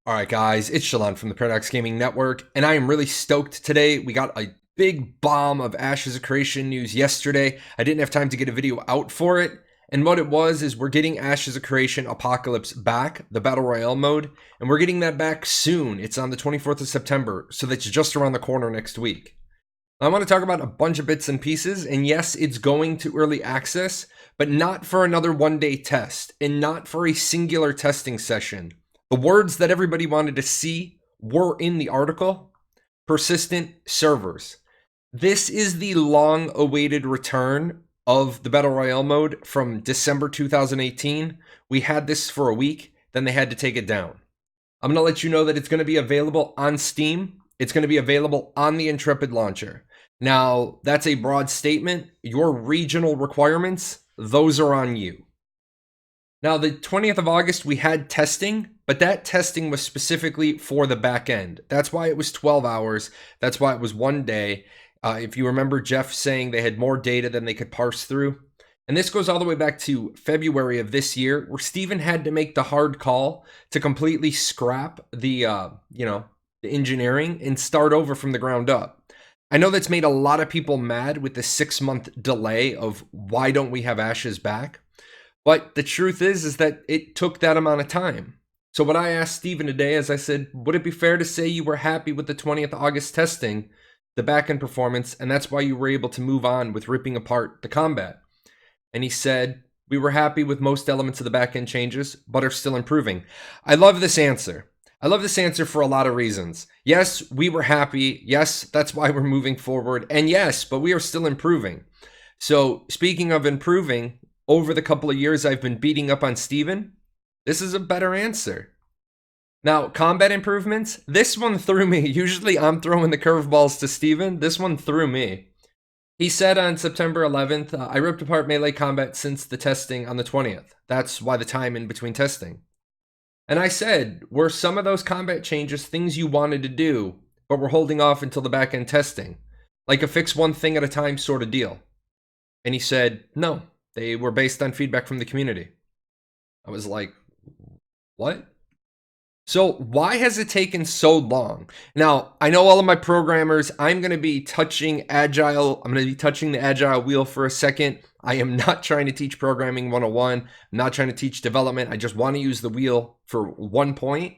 Alright guys, it's Jahlon from the Paradox Gaming Network, and I am really stoked today. We got a big bomb of Ashes of Creation news yesterday. I didn't have time to get a video out for it, and what it was is we're getting Ashes of Creation Apocalypse back, the Battle Royale mode, and we're getting that back soon. It's on the 24th of September, so that's just around the corner next week. I want to talk about a bunch of bits and pieces, and yes, it's going to early access, but not for another one-day test, and not for a singular testing session. The words that everybody wanted to see were in the article: persistent servers. This is the long-awaited return of the Battle Royale mode from December 2018. We had this for a week, then they had to take it down. I'm going to let you know that it's going to be available on Steam. It's going to be available on the Intrepid launcher. Now, that's a broad statement. Your regional requirements, those are on you. Now, the 20th of August, we had testing, but that testing was specifically for the back end. That's why it was 12 hours. That's why it was one day. If you remember Jeff saying they had more data than they could parse through. And this goes all the way back to February of this year, where Steven had to make the hard call to completely scrap the engineering and start over from the ground up. I know that's made a lot of people mad with the 6-month delay of why don't we have Ashes back? But the truth is that it took that amount of time. So what I asked Steven today is I said, would it be fair to say you were happy with the 20th August testing, the backend performance, and that's why you were able to move on with ripping apart the combat? And he said, we were happy with most elements of the backend changes, but are still improving. I love this answer. I love this answer for a lot of reasons. Yes, we were happy. Yes, that's why we're moving forward. And yes, but we are still improving. So speaking of improving, over the couple of years I've been beating up on Steven, this is a better answer. Now, combat improvements, this one threw me. Usually I'm throwing the curveballs to Steven. This one threw me. He said on September 11th, I ripped apart melee combat since the testing on the 20th. That's why the time in between testing. And I said, were some of those combat changes things you wanted to do, but we're holding off until the back-end testing? Like a fix one thing at a time sort of deal? And he said, no, they were based on feedback from the community. I was like, what? So why has it taken so long? Now, I know all of my programmers, I'm going to be touching Agile. I'm going to be touching the Agile wheel for a second. I am not trying to teach programming 101. I'm not trying to teach development. I just want to use the wheel for one point.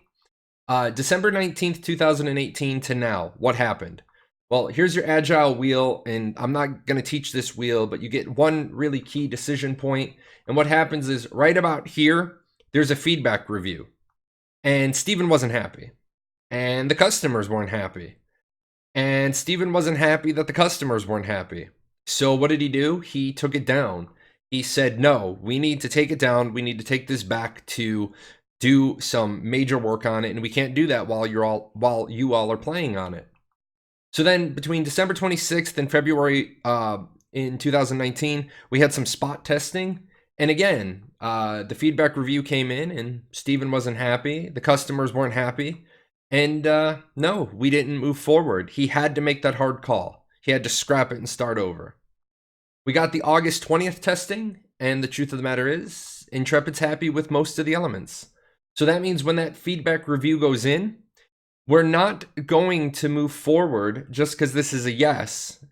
December 19th, 2018 to now, what happened? Well, here's your Agile wheel, and I'm not going to teach this wheel, but you get one really key decision point. And what happens is right about here, there's a feedback review. And Steven wasn't happy. And the customers weren't happy. And Steven wasn't happy that the customers weren't happy. So what did he do? He took it down. He said, no, we need to take it down. We need to take this back to do some major work on it. And we can't do that while you all are playing on it. So then between December 26th and February in 2019, we had some spot testing. And again, the feedback review came in and Steven wasn't happy. The customers weren't happy. And no, we didn't move forward. He had to make that hard call. He had to scrap it and start over. We got the August 20th testing, and the truth of the matter is, Intrepid's happy with most of the elements. So that means when that feedback review goes in, we're not going to move forward just because this is a yes.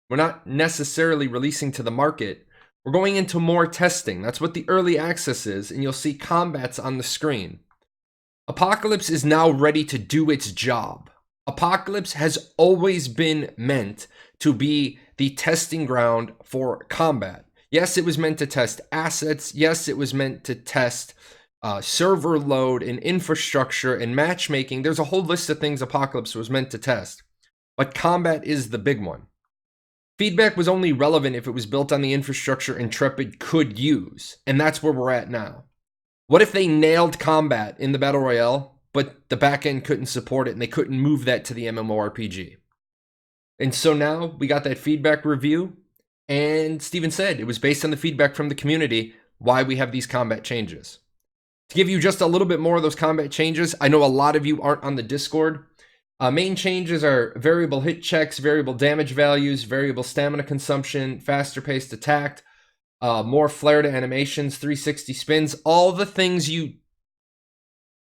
We're not necessarily releasing to the market. We're going into more testing. That's what the early access is, and you'll see combats on the screen. Apocalypse is now ready to do its job. Apocalypse has always been meant to be the testing ground for combat. Yes, it was meant to test assets. Yes, it was meant to test server load and infrastructure and matchmaking. There's a whole list of things Apocalypse was meant to test, but combat is the big one. Feedback was only relevant if it was built on the infrastructure Intrepid could use, and that's where we're at now. What if they nailed combat in the Battle Royale, but the backend couldn't support it and they couldn't move that to the MMORPG? And so now we got that feedback review, and Steven said it was based on the feedback from the community why we have these combat changes. To give you just a little bit more of those combat changes, I know a lot of you aren't on the Discord. Main changes are variable hit checks, variable damage values, variable stamina consumption, faster paced attack, more flare to animations, 360 spins, all the things you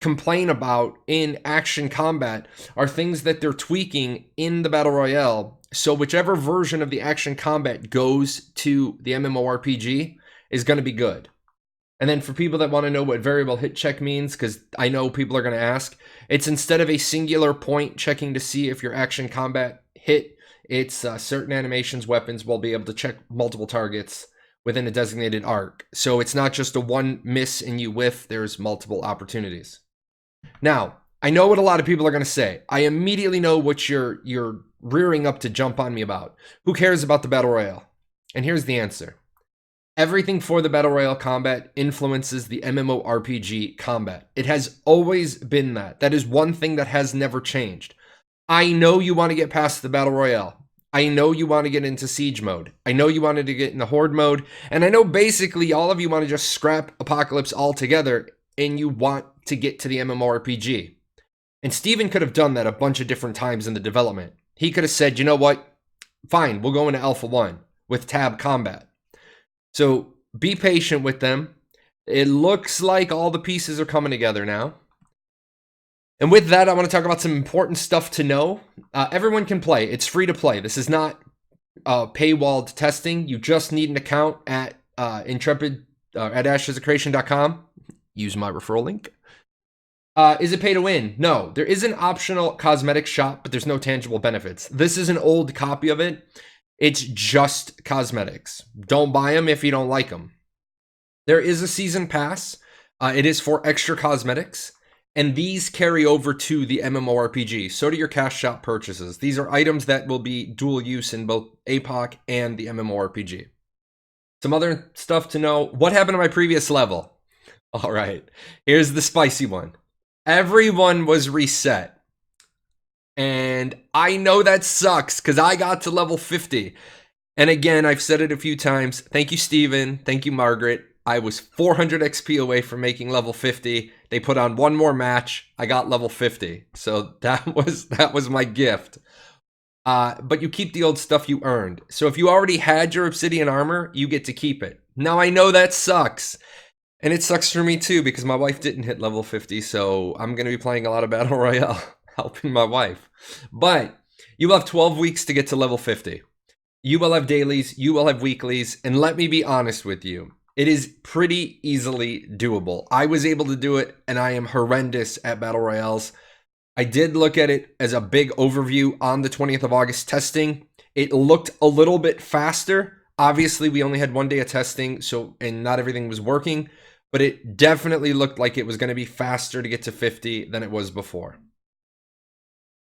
complain about in action combat are things that they're tweaking in the Battle Royale. So whichever version of the action combat goes to the MMORPG is going to be good. And then for people that want to know what variable hit check means, because I know people are going to ask, it's instead of a singular point checking to see if your action combat hit, it's certain animations, weapons will be able to check multiple targets within a designated arc. So it's not just a one miss and you whiff, there's multiple opportunities. Now, I know what a lot of people are going to say. I immediately know what you're rearing up to jump on me about. Who cares about the Battle Royale? And here's the answer. Everything for the Battle Royale combat influences the MMORPG combat. It has always been that. That is one thing that has never changed. I know you want to get past the Battle Royale. I know you want to get into Siege mode. I know you wanted to get into Horde mode. And I know basically all of you want to just scrap Apocalypse altogether and you want to get to the MMORPG. And Steven could have done that a bunch of different times in the development. He could have said, you know what? Fine, we'll go into Alpha 1 with tab combat. So be patient with them. It looks like all the pieces are coming together now. And with that, I want to talk about some important stuff to know. Everyone can play. It's free to play. This is not paywalled testing. You just need an account at Intrepid, at ashesofcreation.com. Use my referral link. Is it pay to win? No. There is an optional cosmetic shop, but there's no tangible benefits. This is an old copy of it. It's just cosmetics. Don't buy them if you don't like them. There is a season pass. It is for extra cosmetics. And these carry over to the MMORPG. So do your cash shop purchases. These are items that will be dual use in both APOC and the MMORPG. Some other stuff to know. What happened to my previous level? All right. Here's the spicy one. Everyone was reset. And I know that sucks because I got to level 50. And again, I've said it a few times. Thank you, Steven. Thank you, Margaret. I was 400 XP away from making level 50. They put on one more match. I got level 50. So that was my gift. But you keep the old stuff you earned. So if you already had your obsidian armor, you get to keep it. Now I know that sucks. And it sucks for me too because my wife didn't hit level 50. So I'm going to be playing a lot of Battle Royale. Helping my wife. But you will have 12 weeks to get to level 50. You will have dailies, you will have weeklies, and let me be honest with you. It is pretty easily doable. I was able to do it, and I am horrendous at Battle Royales. I did look at it as a big overview on the 20th of August testing. It looked a little bit faster. Obviously, we only had 1 day of testing, and not everything was working, but it definitely looked like it was going to be faster to get to 50 than it was before.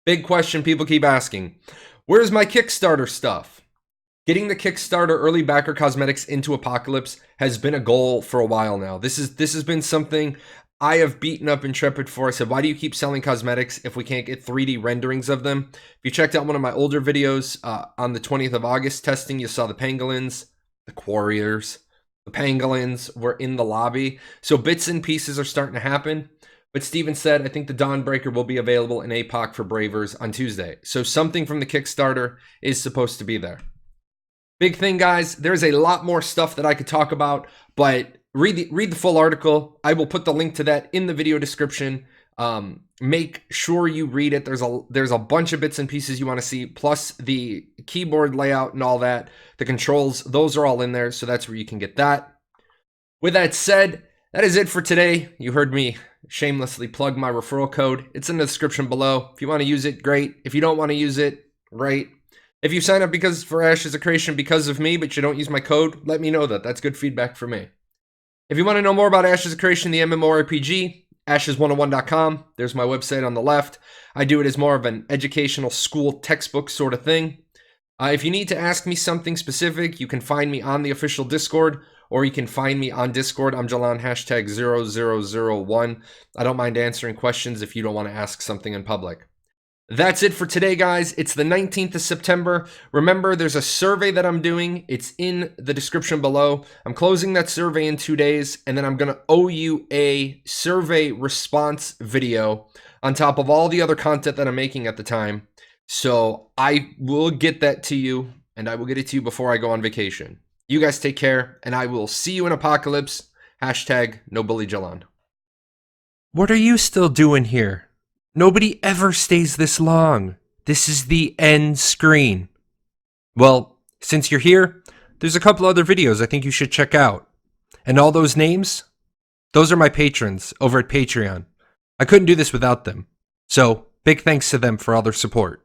Big question people keep asking. Where's my Kickstarter stuff? Getting the Kickstarter early backer cosmetics into Apocalypse has been a goal for a while now. This has been something I have beaten up Intrepid for. I said, why do you keep selling cosmetics if we can't get 3D renderings of them? If you checked out one of my older videos on the 20th of August testing, you saw the pangolins, the quarriers, the pangolins were in the lobby. So bits and pieces are starting to happen. But Steven said, I think the Dawnbreaker will be available in APOC for Bravers on Tuesday. So something from the Kickstarter is supposed to be there. Big thing, guys. There's a lot more stuff that I could talk about, but read the full article. I will put the link to that in the video description. Make sure you read it. There's a bunch of bits and pieces you want to see, plus the keyboard layout and all that. The controls, those are all in there, so that's where you can get that. With that said, that is it for today. You heard me shamelessly plug my referral code. It's in the description below. If you want to use it, great. If you don't want to use it, great. If you sign up for Ashes of Creation because of me, but you don't use my code, let me know that. That's good feedback for me. If you want to know more about Ashes of Creation, the MMORPG, ashes101.com. There's my website on the left. I do it as more of an educational school textbook sort of thing. If you need to ask me something specific, you can find me on the official Discord, or you can find me on Discord. I'm Jahlon, #0001. I don't mind answering questions if you don't want to ask something in public. That's it for today, guys. It's the 19th of September. Remember, there's a survey that I'm doing. It's in the description below. I'm closing that survey in 2 days, and then I'm going to owe you a survey response video on top of all the other content that I'm making at the time. So I will get that to you, and I will get it to you before I go on vacation. You guys take care, and I will see you in Apocalypse. #NoBullyJahlon. What are you still doing here? Nobody ever stays this long. This is the end screen. Well, since you're here, there's a couple other videos I think you should check out. And all those names? Those are my patrons over at Patreon. I couldn't do this without them. So, big thanks to them for all their support.